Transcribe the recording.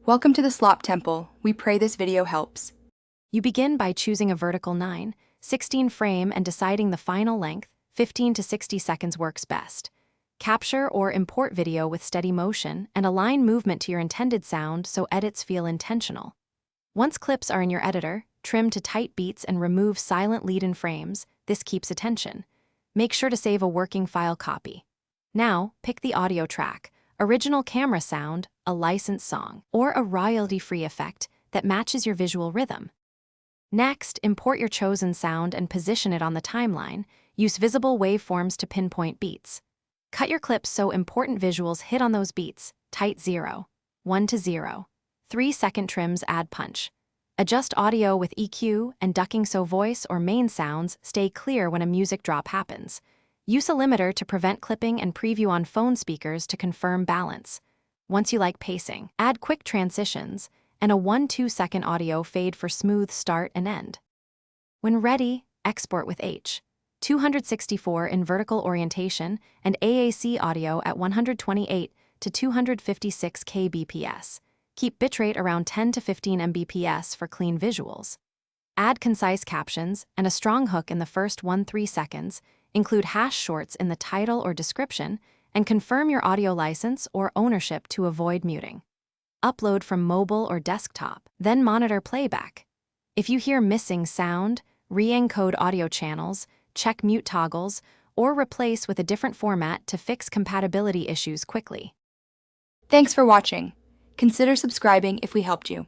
Welcome to the Slop Temple. We pray this video helps. You begin by choosing a vertical 9/16 frame and deciding the final length. 15 to 60 seconds works best. Capture or import video with steady motion and align movement to your intended sound so edits feel intentional. Once clips are in your editor, trim to tight beats and remove silent lead-in frames. This keeps attention. Make sure to save a working file copy. Now, pick the audio track, original camera sound, a licensed song, or a royalty-free effect that matches your visual rhythm. Next, import your chosen sound and position it on the timeline. Use visible waveforms to pinpoint beats. Cut your clips so important visuals hit on those beats. Tight 0, 1 to 0. 3-second trims add punch. Adjust audio with EQ and ducking so voice or main sounds stay clear when a music drop happens. Use a limiter to prevent clipping and preview on phone speakers to confirm balance. Once you like pacing, add quick transitions and a 1-2 second audio fade for smooth start and end. When ready, export with H.264 in vertical orientation and AAC audio at 128 to 256 kbps. Keep bitrate around 10 to 15 mbps for clean visuals. Add concise captions and a strong hook in the first 1-3 seconds. Include hash shorts in the title or description, and confirm your audio license or ownership to avoid muting. Upload from mobile or desktop, then monitor playback. If you hear missing sound, re-encode audio channels, check mute toggles, or replace with a different format to fix compatibility issues quickly. Thanks for watching. Consider subscribing if we helped you.